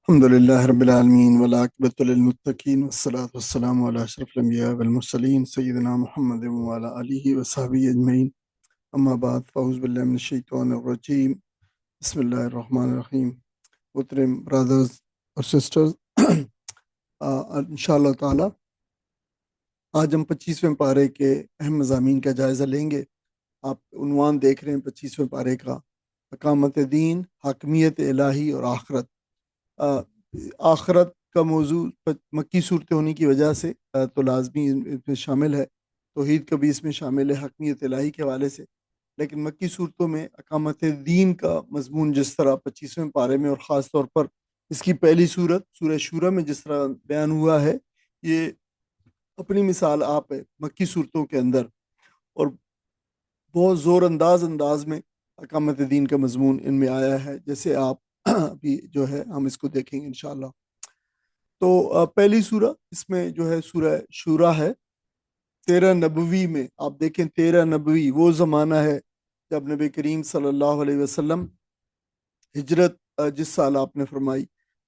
الحمدللہ رب العالمین والعاقبۃ للمتقین والصلاۃ والسلام علی اشرف الانبیاء والمرسلین سیدنا محمد وعلی آلہ وصحبہ اجمعین، اما بعد فاعوذ باللہ من الشیطان الرجیم، بسم اللہ الرحمن الرحیم۔ محترم برادرز اور سسٹرز، انشاءاللہ تعالی آج ہم 25ویں پارے کے اہم مضامین کا جائزہ لیں گے۔ آپ عنوان دیکھ رہے ہیں 25ویں پارے کا، اقامت دین، حاکمیت الہی اور آخرت۔ آخرت کا موضوع مکی صورتیں ہونے کی وجہ سے تو لازمی اس میں شامل ہے، توحید کا بھی اس میں شامل ہے حاکمیت الہی کے حوالے سے، لیکن مکی صورتوں میں اقامت دین کا مضمون جس طرح 25ویں پارے میں اور خاص طور پر اس کی پہلی صورت سورہ شورہ میں جس طرح بیان ہوا ہے، یہ اپنی مثال آپ ہے مکی صورتوں کے اندر، اور بہت زور انداز میں اقامت دین کا مضمون ان میں آیا ہے، جیسے آپ ابھی جو ہے ہم اس کو دیکھیں گے انشاءاللہ۔ تو پہلی سورہ اس میں جو ہے سورہ شورہ ہے، 13 نبوی میں آپ دیکھیں، 13 نبوی وہ زمانہ ہے جب نبی کریم صلی اللہ علیہ وسلم ہجرت جس سال آپ نے فرمائی،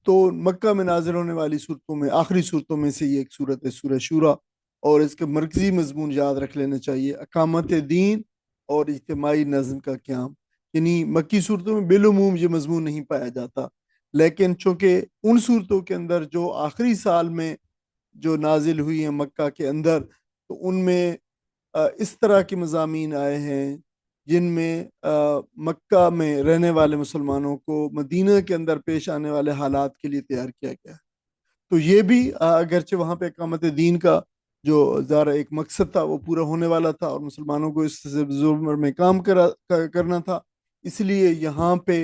تو مکہ میں نازل ہونے والی صورتوں میں آخری صورتوں میں سے یہ ایک صورت ہے سورہ شورہ، اور اس کے مرکزی مضمون یاد رکھ لینا چاہیے، اقامت دین اور اجتماعی نظم کا قیام۔ یعنی مکی صورتوں میں بالعموم یہ مضمون نہیں پایا جاتا، لیکن چونکہ ان صورتوں کے اندر جو آخری سال میں جو نازل ہوئی ہیں مکہ کے اندر، تو ان میں اس طرح کے مضامین آئے ہیں جن میں مکہ میں رہنے والے مسلمانوں کو مدینہ کے اندر پیش آنے والے حالات کے لیے تیار کیا گیا ہے۔ تو یہ بھی اگرچہ وہاں پہ اقامت دین کا جو ذرا ایک مقصد تھا وہ پورا ہونے والا تھا اور مسلمانوں کو اس سے زمر میں کام کرنا تھا، اس لیے یہاں پہ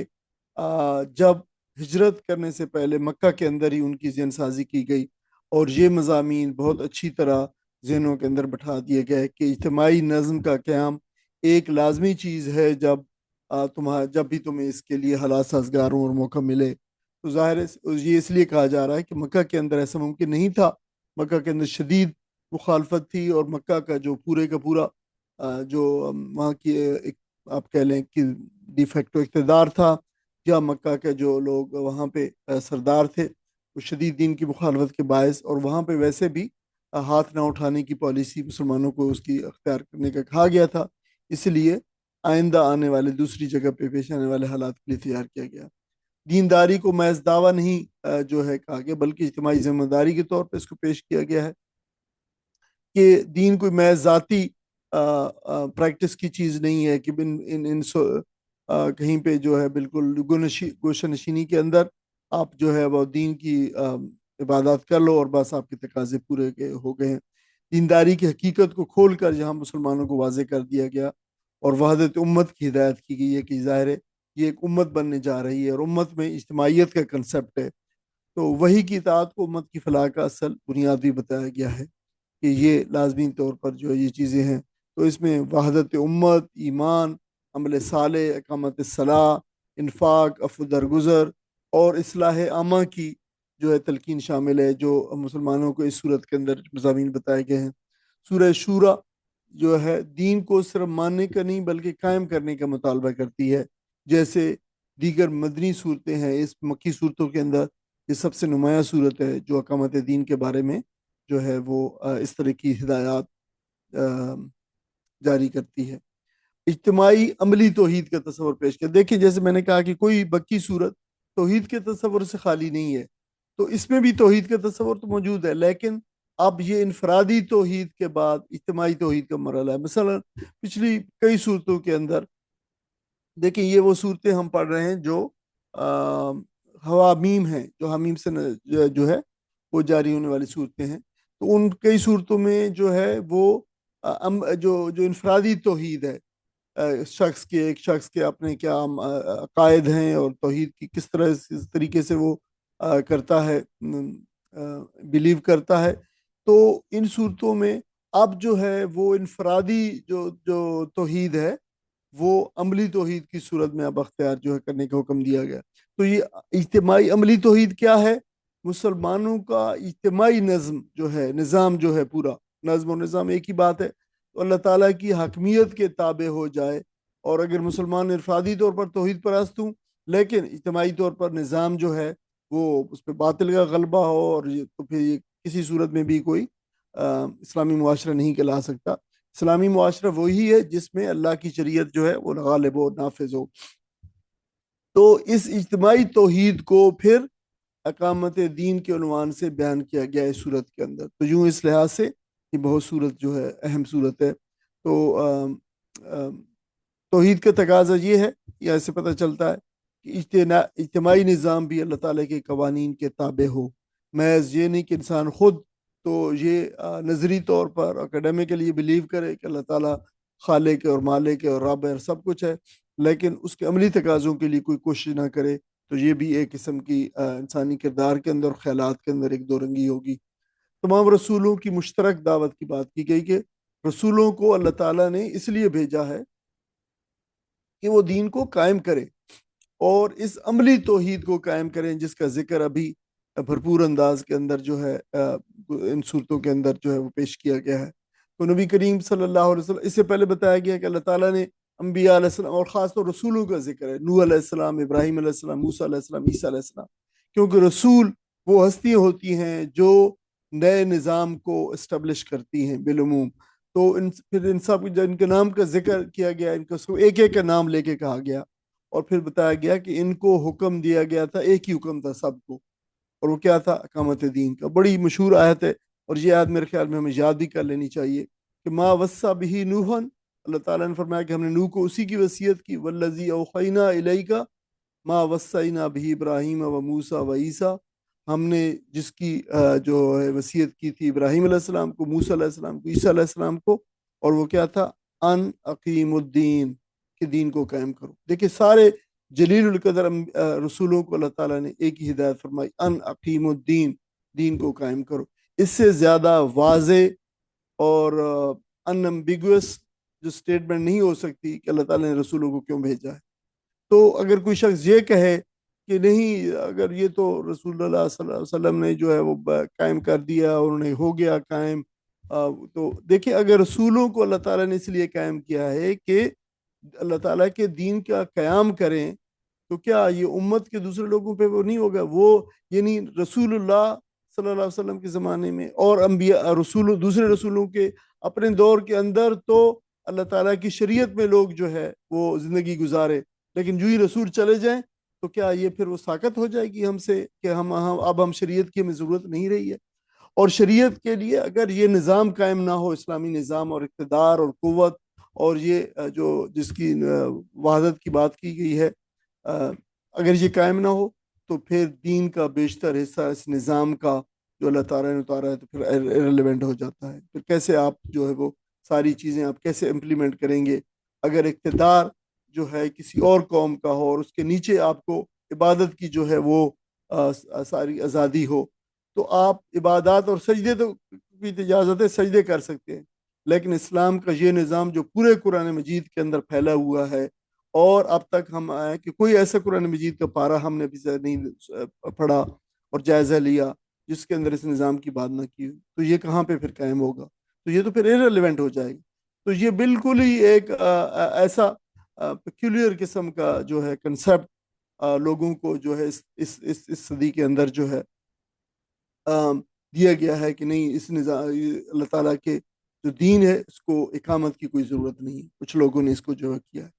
جب ہجرت کرنے سے پہلے مکہ کے اندر ہی ان کی ذہن سازی کی گئی، اور یہ مضامین بہت اچھی طرح ذہنوں کے اندر بٹھا دیے گئے کہ اجتماعی نظم کا قیام ایک لازمی چیز ہے، جب بھی تمہیں اس کے لیے حالات سازگار ہوں اور موقع ملے۔ تو ظاہر ہے یہ اس لیے کہا جا رہا ہے کہ مکہ کے اندر ایسا ممکن نہیں تھا، مکہ کے اندر شدید مخالفت تھی، اور مکہ کا جو پورے کا پورا جو وہاں کی ایک آپ کہہ لیں کہ ڈی فیکٹو اقتدار تھا، یا مکہ کے جو لوگ وہاں پہ سردار تھے وہ شدید دین کی مخالفت کے باعث، اور وہاں پہ ویسے بھی ہاتھ نہ اٹھانے کی پالیسی مسلمانوں کو اس کی اختیار کرنے کا کہا گیا تھا، اس لیے آئندہ آنے والے دوسری جگہ پہ پیش آنے والے حالات کے لیے تیار کیا گیا۔ دینداری کو محض دعویٰ نہیں جو ہے کہا گیا، بلکہ اجتماعی ذمہ داری کے طور پہ اس کو پیش کیا گیا ہے کہ دین کوئی محض ذاتی پریکٹس کی چیز نہیں ہے کہ کہیں پہ جو ہے بالکل گوشہ نشینی کے اندر آپ جو ہے وہ دین کی عبادات کر لو اور بس آپ کے تقاضے پورے ہو گئے ہیں۔ دینداری کی حقیقت کو کھول کر یہاں مسلمانوں کو واضح کر دیا گیا، اور وحدت امت کی ہدایت کی گئی ہے کہ ظاہر ہے یہ ایک امت بننے جا رہی ہے، اور امت میں اجتماعیت کا کنسپٹ ہے، تو وہی کی اطاعت کو امت کی فلاح کا اصل بنیاد بھی بتایا گیا ہے کہ یہ لازمی طور پر جو یہ چیزیں ہیں۔ تو اس میں وحدت امت، ایمان، عمل صالح، اقامت الصلاح، انفاق، عفو درگزر اور اصلاح عامہ کی جو ہے تلقین شامل ہے، جو مسلمانوں کو اس صورت کے اندر مضامین بتائے گئے ہیں۔ سورہ شورہ جو ہے دین کو صرف ماننے کا نہیں بلکہ قائم کرنے کا مطالبہ کرتی ہے، جیسے دیگر مدنی صورتیں ہیں۔ اس مکی صورتوں کے اندر یہ سب سے نمایاں صورت ہے جو اقامت دین کے بارے میں جو ہے وہ اس طرح کی ہدایات جاری کرتی ہے۔ اجتماعی عملی توحید کا تصور پیش کیا۔ دیکھیں جیسے میں نے کہا کہ کوئی مکی صورت توحید کے تصور سے خالی نہیں ہے، تو اس میں بھی توحید کا تصور تو موجود ہے، لیکن اب یہ انفرادی توحید کے بعد اجتماعی توحید کا مرحلہ ہے۔ مثلا پچھلی کئی صورتوں کے اندر دیکھیں، یہ وہ صورتیں ہم پڑھ رہے ہیں جو حوامیم ہیں، جو حمیم سے جو ہے وہ جاری ہونے والی صورتیں ہیں، تو ان کئی صورتوں میں جو ہے وہ جو انفرادی توحید ہے، ایک شخص کے اپنے کیا عقائد ہیں اور توحید کی کس طرح اس طریقے سے وہ کرتا ہے، بلیو کرتا ہے، تو ان صورتوں میں اب جو ہے وہ انفرادی جو توحید ہے وہ عملی توحید کی صورت میں اب اختیار جو ہے کرنے کا حکم دیا گیا۔ تو یہ اجتماعی عملی توحید کیا ہے؟ مسلمانوں کا اجتماعی نظم جو ہے، نظام جو ہے، پورا نظم و نظام ایک ہی بات ہے، تو اللہ تعالیٰ کی حاکمیت کے تابع ہو جائے، اور اگر مسلمان انفرادی طور پر توحید پرست ہوں لیکن اجتماعی طور پر نظام جو ہے وہ اس پہ باطل کا غلبہ ہو، اور یہ تو پھر یہ کسی صورت میں بھی کوئی اسلامی معاشرہ نہیں کہلا سکتا۔ اسلامی معاشرہ وہی ہے جس میں اللہ کی شریعت جو ہے وہ غالب و نافذ ہو۔ تو اس اجتماعی توحید کو پھر اقامت دین کے عنوان سے بیان کیا گیا ہے اس صورت کے اندر۔ تو یوں اس لحاظ سے یہ بہت صورت جو ہے اہم صورت ہے۔ تو توحید کا تقاضا یہ ہے، یا سے پتہ چلتا ہے کہ اجتماعی نظام بھی اللہ تعالیٰ کے قوانین کے تابع ہو۔ محض یہ نہیں کہ انسان خود تو یہ نظری طور پر اکیڈیمکلی بلیو کرے کہ اللہ تعالیٰ خالق اور مالک اور رب اور سب کچھ ہے، لیکن اس کے عملی تقاضوں کے لیے کوئی کوشش نہ کرے، تو یہ بھی ایک قسم کی انسانی کردار کے اندر اور خیالات کے اندر ایک دو رنگی ہوگی۔ تمام رسولوں کی مشترک دعوت کی بات کی گئی کہ رسولوں کو اللہ تعالیٰ نے اس لیے بھیجا ہے کہ وہ دین کو قائم کرے اور اس عملی توحید کو قائم کریں، جس کا ذکر ابھی بھرپور انداز کے اندر جو ہے ان صورتوں کے اندر جو ہے وہ پیش کیا گیا ہے۔ تو نبی کریم صلی اللہ علیہ وسلم، اس سے پہلے بتایا گیا کہ اللہ تعالیٰ نے انبیاء علیہ السلام اور خاص طور رسولوں کا ذکر ہے، نوح علیہ السلام، ابراہیم علیہ السلام، موسیٰ علیہ السلام، عیسیٰ علیہ السلام، کیونکہ رسول وہ ہستیاں ہوتی ہیں جو نئے نظام کو اسٹیبلش کرتی ہیں بالعموم۔ تو پھر ان سب جن کے نام کا ذکر کیا گیا، ان کو ایک ایک کا نام لے کے کہا گیا، اور پھر بتایا گیا کہ ان کو حکم دیا گیا تھا، ایک ہی حکم تھا سب کو، اور وہ کیا تھا؟ اقامت دین کا۔ بڑی مشہور آیت ہے، اور یہ آیت میرے خیال میں ہمیں یاد بھی کر لینی چاہیے کہ ما وصى به نوحا، اللہ تعالیٰ نے فرمایا کہ ہم نے نوح کو اسی کی وصیت کی، والذی اوحینا الیک ما وصینا به ابراہیم و موسیٰ و عیسیٰ، ہم نے جس کی جو ہے وصیت کی تھی ابراہیم علیہ السلام کو، موسیٰ علیہ السلام کو، عیسیٰ علیہ السلام کو، اور وہ کیا تھا؟ ان اقیم الدین، کہ دین کو قائم کرو۔ دیکھیں سارے جلیل القدر رسولوں کو اللہ تعالیٰ نے ایک ہی ہدایت فرمائی، ان اقیم الدین، دین کو قائم کرو۔ اس سے زیادہ واضح اور ان ایمبیگوس جو سٹیٹمنٹ نہیں ہو سکتی کہ اللہ تعالیٰ نے رسولوں کو کیوں بھیجا ہے۔ تو اگر کوئی شخص یہ کہے کہ نہیں، اگر یہ تو رسول اللہ صلی اللہ علیہ وسلم نے جو ہے وہ قائم کر دیا اور انہیں ہو گیا قائم، تو دیکھیں اگر رسولوں کو اللہ تعالیٰ نے اس لیے قائم کیا ہے کہ اللہ تعالیٰ کے دین کا قیام کریں، تو کیا یہ امت کے دوسرے لوگوں پہ وہ نہیں ہوگا؟ وہ یعنی رسول اللہ صلی اللہ علیہ وسلم کے زمانے میں اور انبیاء رسول دوسرے رسولوں کے اپنے دور کے اندر تو اللہ تعالیٰ کی شریعت میں لوگ جو ہے وہ زندگی گزارے، لیکن جو ہی رسول چلے جائیں تو کیا یہ پھر وہ ساقط ہو جائے گی ہم سے کہ اب ہم شریعت کی ہمیں ضرورت نہیں رہی ہے؟ اور شریعت کے لیے اگر یہ نظام قائم نہ ہو، اسلامی نظام اور اقتدار اور قوت، اور یہ جو جس کی وحدت کی بات کی گئی ہے، اگر یہ قائم نہ ہو تو پھر دین کا بیشتر حصہ اس نظام کا جو اللہ تعالیٰ نے اتارا ہے تو پھر ایرریلیونٹ ہو جاتا ہے۔ پھر کیسے آپ جو ہے وہ ساری چیزیں آپ کیسے امپلیمنٹ کریں گے اگر اقتدار جو ہے کسی اور قوم کا ہو اور اس کے نیچے آپ کو عبادت کی جو ہے وہ ساری آزادی ہو؟ تو آپ عبادات اور سجدے تو بھی اجازت ہے، سجدے کر سکتے ہیں، لیکن اسلام کا یہ نظام جو پورے قرآن مجید کے اندر پھیلا ہوا ہے، اور اب تک ہم آئے کہ کوئی ایسا قرآن مجید کا پارہ ہم نے بھی نہیں پڑھا اور جائزہ لیا جس کے اندر اس نظام کی بات نہ کی، تو یہ کہاں پہ پھر قائم ہوگا؟ تو یہ تو پھر ایرریلیونٹ ہو جائے گا۔ تو یہ بالکل ہی ایک ایسا پیکولر قسم کا جو ہے کنسیپٹ لوگوں کو جو ہے اس صدی کے اندر جو ہے دیا گیا ہے کہ نہیں، اس نظام اللہ تعالیٰ کے جو دین ہے اس کو اقامت کی کوئی ضرورت نہیں، کچھ لوگوں نے اس کو جو ہے کیا ہے۔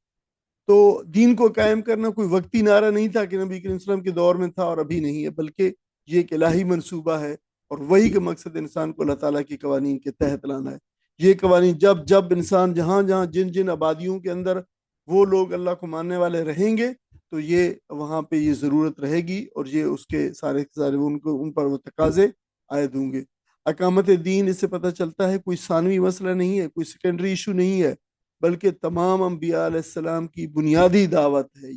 تو دین کو قائم کرنا کوئی وقتی نعرہ نہیں تھا کہ نبی کریم صلی اللہ علیہ وسلم کے دور میں تھا اور ابھی نہیں ہے، بلکہ یہ ایک الہی منصوبہ ہے، اور وہی کا مقصد انسان کو اللہ تعالیٰ کے قوانین کے تحت لانا ہے۔ یہ قوانین جب انسان جہاں جہاں جن آبادیوں کے اندر وہ لوگ اللہ کو ماننے والے رہیں گے تو یہ وہاں پہ یہ ضرورت رہے گی، اور یہ اس کے سارے ان پر وہ تقاضے عائد ہوں گے۔ اقامت دین اس سے پتہ چلتا ہے کوئی ثانوی مسئلہ نہیں ہے، کوئی سیکنڈری ایشو نہیں ہے، بلکہ تمام انبیاء علیہ السلام کی بنیادی دعوت ہے۔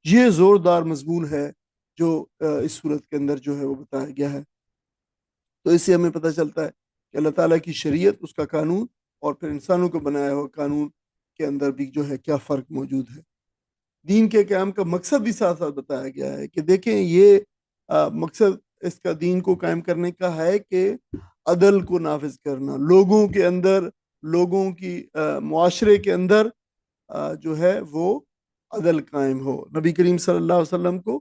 یہ زوردار مضمون ہے جو اس صورت کے اندر جو ہے وہ بتایا گیا ہے۔ تو اس سے ہمیں پتہ چلتا ہے کہ اللہ تعالیٰ کی شریعت، اس کا قانون، اور پھر انسانوں کو بنایا ہوا قانون کے اندر بھی جو ہے کیا فرق موجود ہے۔ دین کے قیام کا مقصد بھی ساتھ ساتھ بتایا گیا ہے کہ دیکھیں یہ مقصد اس کا دین کو قائم کرنے کا ہے کہ عدل کو نافذ کرنا، لوگوں کے اندر، لوگوں کی معاشرے کے اندر جو ہے وہ عدل قائم ہو۔ نبی کریم صلی اللہ علیہ وسلم کو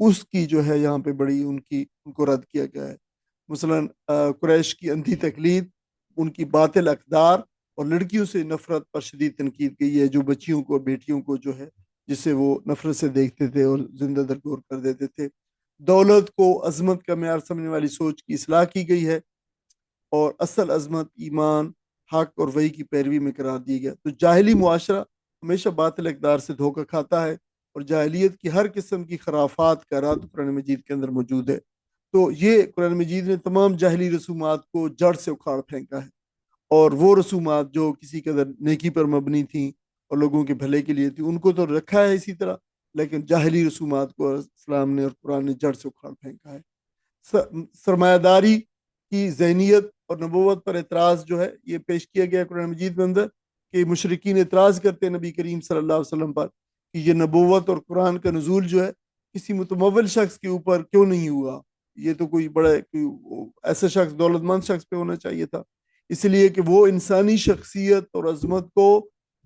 اس کی جو ہے یہاں پہ بڑی ان کو رد کیا گیا ہے۔ مثلاً قریش کی اندھی تقلید، ان کی باطل اقدار اور لڑکیوں سے نفرت پر شدید تنقید کی ہے، جو بچیوں کو اور بیٹیوں کو جو ہے جسے وہ نفرت سے دیکھتے تھے اور زندہ درگور کر دیتے تھے۔ دولت کو عظمت کا معیار سمجھنے والی سوچ کی اصلاح کی گئی ہے، اور اصل عظمت ایمان، حق اور وحی کی پیروی میں قرار دیا گیا۔ تو جاہلی معاشرہ ہمیشہ باطل اقدار سے دھوکہ کھاتا ہے، اور جاہلیت کی ہر قسم کی خرافات کا رد قرآن مجید کے اندر موجود ہے۔ تو یہ قرآن مجید نے تمام جاہلی رسومات کو جڑ سے اکھاڑ پھینکا ہے، اور وہ رسومات جو کسی قدر نیکی پر مبنی تھیں اور لوگوں کے بھلے کے لیے تھیں، ان کو تو رکھا ہے اسی طرح، لیکن جاہلی رسومات کو اسلام نے اور قرآن نے جڑ سے اکھاڑ پھینکا ہے۔ سرمایہ داری کی ذہنیت اور نبوت پر اعتراض جو ہے یہ پیش کیا گیا قرآن مجید میں اندر، کہ مشرکین اعتراض کرتے ہیں نبی کریم صلی اللہ علیہ وسلم پر کہ یہ نبوت اور قرآن کا نزول جو ہے کسی متمول شخص کے اوپر کیوں نہیں ہوا، یہ تو کوئی بڑا ایسا شخص، دولت مند شخص پہ ہونا چاہیے تھا، اس لیے کہ وہ انسانی شخصیت اور عظمت کو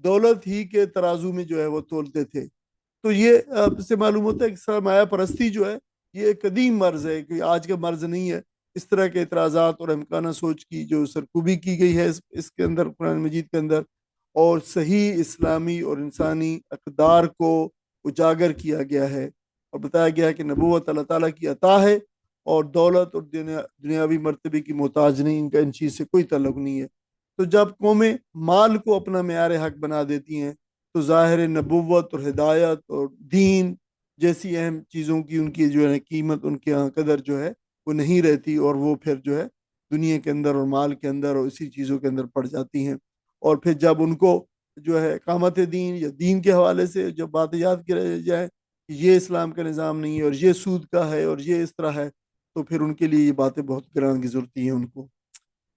دولت ہی کے ترازو میں جو ہے وہ تولتے تھے۔ تو یہ سے معلوم ہوتا ہے کہ سرمایہ پرستی جو ہے یہ ایک قدیم مرض ہے، کہ آج کا مرض نہیں ہے۔ اس طرح کے اعتراضات اور امکانہ سوچ کی جو سرکوبی کی گئی ہے اس کے اندر، قرآن مجید کے اندر، اور صحیح اسلامی اور انسانی اقدار کو اجاگر کیا گیا ہے، اور بتایا گیا ہے کہ نبوت اللہ تعالیٰ کی عطا ہے، اور دولت اور دنیاوی مرتبے کی محتاج نہیں، ان کا ان چیز سے کوئی تعلق نہیں ہے۔ تو جب قومیں مال کو اپنا معیار حق بنا دیتی ہیں، تو ظاہر نبوت اور ہدایت اور دین جیسی اہم چیزوں کی ان کی جو ہے قیمت، ان کے یہاں قدر جو ہے وہ نہیں رہتی، اور وہ پھر جو ہے دنیا کے اندر اور مال کے اندر اور اسی چیزوں کے اندر پڑ جاتی ہیں۔ اور پھر جب ان کو جو ہے اقامت دین یا دین کے حوالے سے جب بات یاد کی جائے کہ یہ اسلام کا نظام نہیں ہے اور یہ سود کا ہے اور یہ اس طرح ہے، تو پھر ان کے لیے یہ باتیں بہت گران گزرتی ہیں ان کو۔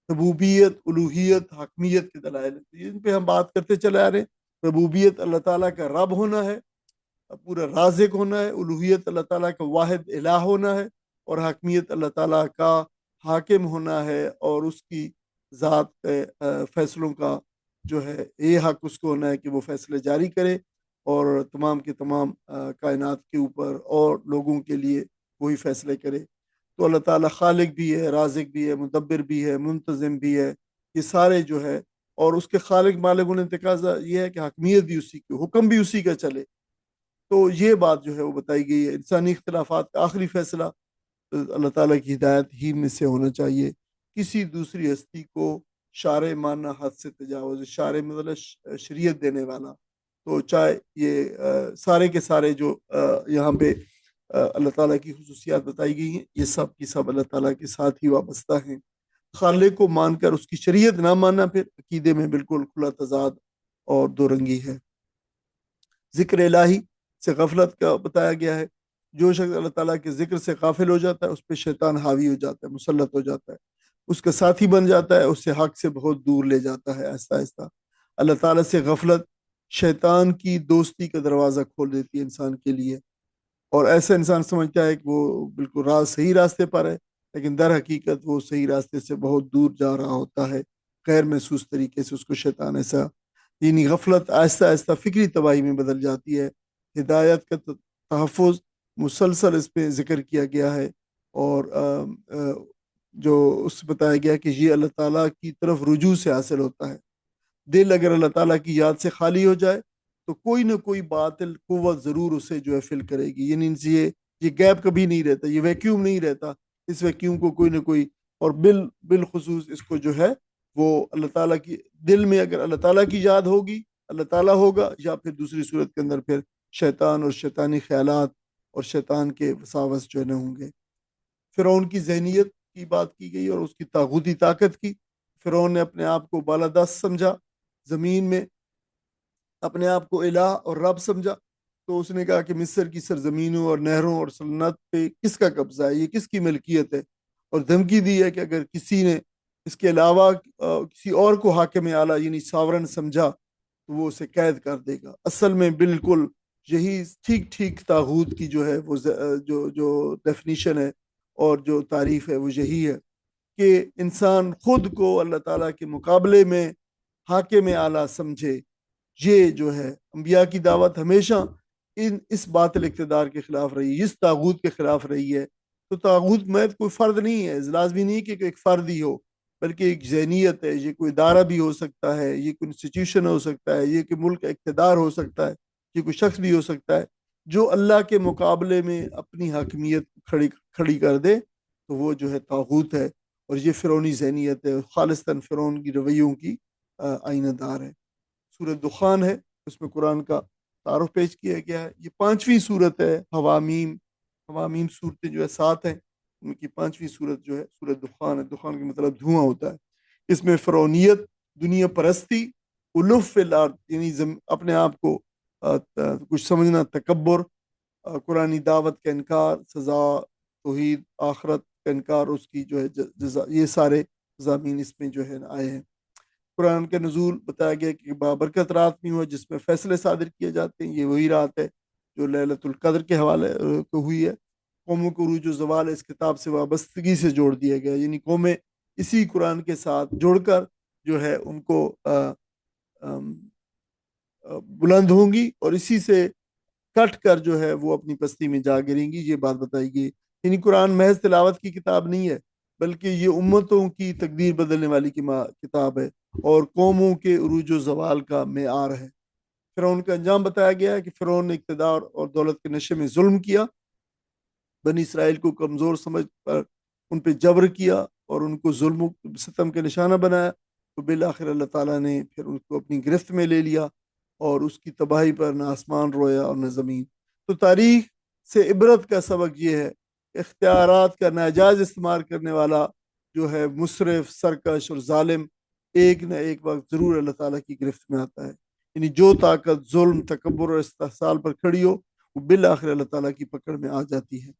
ربوبیت، الوہیت، حکمیت کے دلائل ان پہ ہم بات کرتے چلے آ رہے ہیں۔ ربوبیت اللہ تعالیٰ کا رب ہونا ہے، پورا رازق ہونا ہے، الوہیت اللہ تعالیٰ کا واحد الہ ہونا ہے، اور حکمیت اللہ تعالیٰ کا حاکم ہونا ہے، اور اس کی ذات فیصلوں کا جو ہے یہ حق اس کو ہونا ہے کہ وہ فیصلے جاری کرے، اور تمام کے تمام کائنات کے اوپر اور لوگوں کے لیے وہی فیصلے کرے۔ تو اللہ تعالیٰ خالق بھی ہے، رازق بھی ہے، مدبر بھی ہے، منتظم بھی ہے، یہ سارے جو ہے، اور اس کے خالق مالک ہونے کا تقاضا یہ ہے کہ حکمیت بھی اسی کی، حکم بھی اسی کا چلے۔ تو یہ بات جو ہے وہ بتائی گئی ہے۔ انسانی اختلافات کا آخری فیصلہ اللہ تعالیٰ کی ہدایت ہی میں سے ہونا چاہیے، کسی دوسری ہستی کو شارع ماننا حد سے تجاوز، شارع مطلب شریعت دینے والا، تو چاہے یہ سارے کے سارے جو یہاں پہ اللہ تعالیٰ کی خصوصیات بتائی گئی ہیں، یہ سب کی سب اللہ تعالیٰ کے ساتھ ہی وابستہ ہیں۔ خالق کو مان کر اس کی شریعت نہ ماننا پھر عقیدے میں بالکل کھلا تضاد اور دو رنگی ہے۔ ذکر الہی سے غفلت کا بتایا گیا ہے، جو شخص اللہ تعالیٰ کے ذکر سے غافل ہو جاتا ہے اس پہ شیطان حاوی ہو جاتا ہے، مسلط ہو جاتا ہے، اس کا ساتھی بن جاتا ہے، اس سے حق سے بہت دور لے جاتا ہے آہستہ آہستہ۔ اللہ تعالیٰ سے غفلت شیطان کی دوستی کا دروازہ کھول دیتی ہے انسان کے لیے، اور ایسا انسان سمجھتا ہے کہ وہ بالکل صحیح راستے پر ہے، لیکن در حقیقت وہ صحیح راستے سے بہت دور جا رہا ہوتا ہے، غیر محسوس طریقے سے اس کو شیطان ایسا، یعنی غفلت آہستہ آہستہ فکری تباہی میں بدل جاتی ہے۔ ہدایت کا تحفظ مسلسل اس پہ ذکر کیا گیا ہے، اور جو اس بتایا گیا کہ یہ اللہ تعالیٰ کی طرف رجوع سے حاصل ہوتا ہے۔ دل اگر اللہ تعالیٰ کی یاد سے خالی ہو جائے تو کوئی نہ کوئی باطل قوت ضرور اسے جو ہے فل کرے گی، یعنی یہ گیپ کبھی نہیں رہتا، یہ ویکیوم نہیں رہتا، اس ویکیوم کو کوئی نہ کوئی، اور بالخصوص اس کو جو ہے وہ اللہ تعالیٰ کی دل میں اگر اللہ تعالیٰ کی یاد ہوگی، اللہ تعالیٰ ہوگا، یا پھر دوسری صورت کے اندر پھر شیطان اور شیطانی خیالات اور شیطان کے وساوس جو نہ ہوں گے۔ فرعون کی ذہنیت کی بات کی گئی اور اس کی طاغوتی طاقت کی۔ فرعون نے اپنے آپ کو بالادست سمجھا، زمین میں اپنے آپ کو الہ اور رب سمجھا، تو اس نے کہا کہ مصر کی سرزمینوں اور نہروں اور سلطنت پہ کس کا قبضہ ہے، یہ کس کی ملکیت ہے، اور دھمکی دی ہے کہ اگر کسی نے اس کے علاوہ کسی اور کو حاکم اعلیٰ یعنی ساورن سمجھا تو وہ اسے قید کر دے گا۔ اصل میں بالکل یہی ٹھیک ٹھیک طاغوت کی جو ہے وہ جو ڈیفینیشن ہے اور جو تعریف ہے وہ یہی ہے کہ انسان خود کو اللہ تعالیٰ کے مقابلے میں حاکم اعلیٰ سمجھے۔ یہ جو ہے انبیاء کی دعوت ہمیشہ اس باطل اقتدار کے خلاف رہی ہے، اس طاغوت کے خلاف رہی ہے. تو طاغوت میں کوئی فرد نہیں ہے، لازمی نہیں کہ ایک فرد ہی ہو، بلکہ ایک ذہنیت ہے. یہ کوئی ادارہ بھی ہو سکتا ہے، یہ کوئی انسٹیٹیوشن ہو سکتا ہے، یہ کہ ملک کا اقتدار ہو سکتا ہے، یہ کوئی شخص بھی ہو سکتا ہے جو اللہ کے مقابلے میں اپنی حاکمیت کھڑی کر دے، تو وہ جو ہے طاغوت ہے. اور یہ فرعونی ذہنیت ہے، خالصتاً فرعون کی رویوں کی آئینہ دار ہے. سورۃ دخان ہے، اس میں قرآن کا تعارف پیش کیا گیا ہے. یہ پانچویں صورت ہے. حوامیم صورتیں جو ہے 7 ہیں، ان کی پانچویں صورت جو ہے سورۃ دخان ہے. دخان کا مطلب دھواں ہوتا ہے. اس میں فرعونیت، دنیا پرستی، الف فی الارض یعنی اپنے آپ کو کچھ سمجھنا، تکبر، قرآنی دعوت کا انکار، سزا، توحید، آخرت کا انکار، اس کی جو ہے جزا، یہ سارے ضامین اس میں جو ہے آئے ہیں. قرآن کا نزول بتایا گیا کہ بابرکت رات میں ہوا جس میں فیصلے صادر کیے جاتے ہیں. یہ وہی رات ہے جو لیلۃ القدر کے حوالے کو ہوئی ہے. قوموں کو عروج و زوال اس کتاب سے وابستگی سے جوڑ دیا گیا، یعنی قومیں اسی قرآن کے ساتھ جڑ کر جو ہے ان کو بلند ہوں گی، اور اسی سے کٹ کر جو ہے وہ اپنی پستی میں جا گریں گی. یہ بات بتائی گئی. یعنی قرآن محض تلاوت کی کتاب نہیں ہے، بلکہ یہ امتوں کی تقدیر بدلنے والی کتاب ہے اور قوموں کے عروج و زوال کا معیار ہے. فرعون کا انجام بتایا گیا ہے کہ فرعون نے اقتدار اور دولت کے نشے میں ظلم کیا، بنی اسرائیل کو کمزور سمجھ کر ان پہ جبر کیا اور ان کو ظلم و ستم کے نشانہ بنایا. تو بالآخر اللہ تعالیٰ نے پھر ان کو اپنی گرفت میں لے لیا، اور اس کی تباہی پر نہ آسمان رویا اور نہ زمین. تو تاریخ سے عبرت کا سبق یہ ہے، اختیارات کا ناجائز استعمال کرنے والا جو ہے مسرف، سرکش اور ظالم ایک نہ ایک وقت ضرور اللہ تعالیٰ کی گرفت میں آتا ہے. یعنی جو طاقت ظلم، تکبر اور استحصال پر کھڑی ہو، وہ بالآخر اللہ تعالیٰ کی پکڑ میں آ جاتی ہے.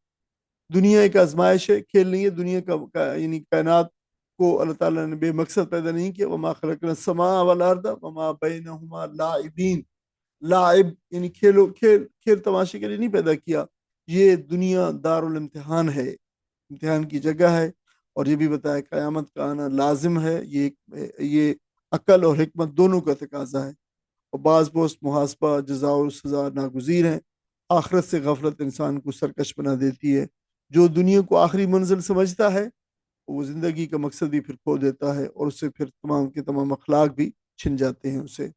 دنیا ایک آزمائش ہے، کھیل نہیں ہے. دنیا کا یعنی کائنات کو اللہ تعالیٰ نے بے مقصد پیدا نہیں کیا. وما خلقنا السماء والارض وما بینہما لاعبین. لاعب یعنی کھیل تماشے کے لیے نہیں پیدا کیا. یہ دنیا دار الامتحان ہے، امتحان کی جگہ ہے. اور یہ بھی بتایا قیامت کا آنا لازم ہے. یہ عقل اور حکمت دونوں کا تقاضا ہے. اور بعض پوسٹ محاسبہ، جزا و سزا ناگزیر ہیں. آخرت سے غفلت انسان کو سرکش بنا دیتی ہے. جو دنیا کو آخری منزل سمجھتا ہے، وہ زندگی کا مقصد بھی پھر کھو دیتا ہے، اور اس سے پھر تمام کے تمام اخلاق بھی چھن جاتے ہیں اسے.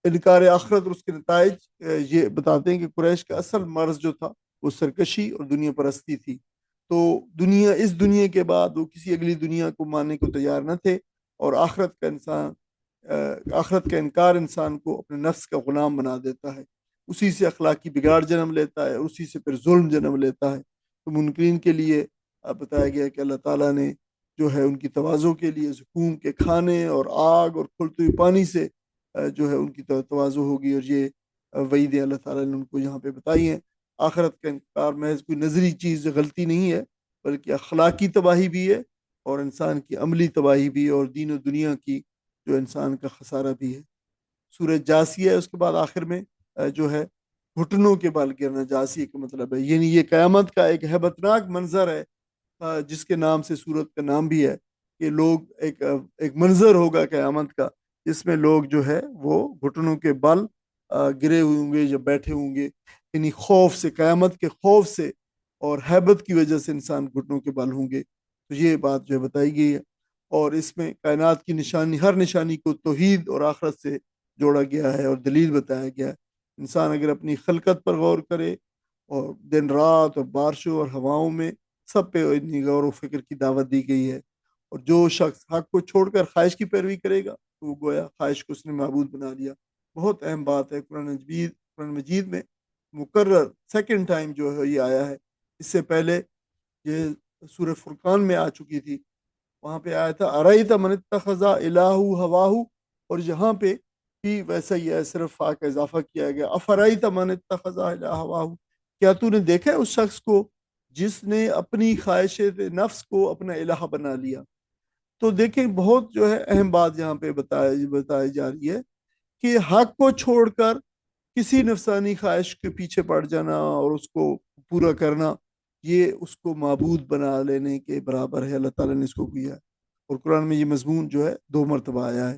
انکار آخرت اور اس کے نتائج یہ بتاتے ہیں کہ قریش کا اصل مرض جو تھا وہ سرکشی اور دنیا پرستی تھی. تو اس دنیا کے بعد وہ کسی اگلی دنیا کو ماننے کو تیار نہ تھے، اور آخرت کا انکار انسان کو اپنے نفس کا غلام بنا دیتا ہے. اسی سے اخلاقی بگاڑ جنم لیتا ہے، اور اسی سے پھر ظلم جنم لیتا ہے. تو منکرین کے لیے بتایا گیا کہ اللہ تعالیٰ نے جو ہے ان کی توازوں کے لیے زقوم کے کھانے اور آگ اور کھلتے ہوئے پانی سے جو ہے ان کی توازو ہوگی. اور یہ وعیدیں اللہ تعالیٰ نے ان کو یہاں پہ بتائی ہیں. آخرت کا انکار محض کوئی نظری چیز، غلطی نہیں ہے، بلکہ اخلاقی تباہی بھی ہے، اور انسان کی عملی تباہی بھی ہے، اور دین و دنیا کی جو انسان کا خسارہ بھی ہے. سورج جاسیہ ہے اس کے بعد آخر میں جو ہے گھٹنوں کے بال گرنا. جاسیہ کا مطلب ہے یعنی یہ قیامت کا ایک ہیبتناک منظر ہے، جس کے نام سے سورت کا نام بھی ہے کہ لوگ ایک منظر ہوگا قیامت کا، جس میں لوگ جو ہے وہ گھٹنوں کے بل گرے ہوئے ہوں گے یا بیٹھے ہوں گے. یعنی خوف سے، قیامت کے خوف سے اور ہیبت کی وجہ سے انسان گھٹنوں کے بل ہوں گے. تو یہ بات جو ہے بتائی گئی ہے. اور اس میں کائنات کی نشانی، ہر نشانی کو توحید اور آخرت سے جوڑا گیا ہے اور دلیل بتایا گیا ہے. انسان اگر اپنی خلقت پر غور کرے، اور دن رات اور بارشوں اور ہواؤں میں سب پہ غور و فکر کی دعوت دی گئی ہے. اور جو شخص حق کو چھوڑ کر خواہش کی پیروی کرے گا، تو وہ گویا خواہش کو اس نے معبود بنا لیا. بہت اہم بات ہے. قرآن مجید میں مقرر سیکنڈ ٹائم جو ہے یہ آیا ہے. اس سے پہلے یہ سورہ فرقان میں آ چکی تھی. وہاں پہ آیا تھا ارأیت من اتخذ الہ ہواہ، اور یہاں پہ بھی ویسا ہی ہے، صرف فا کا اضافہ کیا گیا. افرأیت من اتخذ الہ ہواہ، کیا تو نے دیکھا ہے اس شخص کو جس نے اپنی خواہش نفس کو اپنا الہ بنا لیا. تو دیکھیں بہت جو ہے اہم بات یہاں پہ بتائی جا رہی ہے کہ حق کو چھوڑ کر کسی نفسانی خواہش کے پیچھے پڑ جانا اور اس کو پورا کرنا، یہ اس کو معبود بنا لینے کے برابر ہے. اللہ تعالیٰ نے اس کو کیا ہے. اور قرآن میں یہ مضمون جو ہے 2 مرتبہ آیا ہے.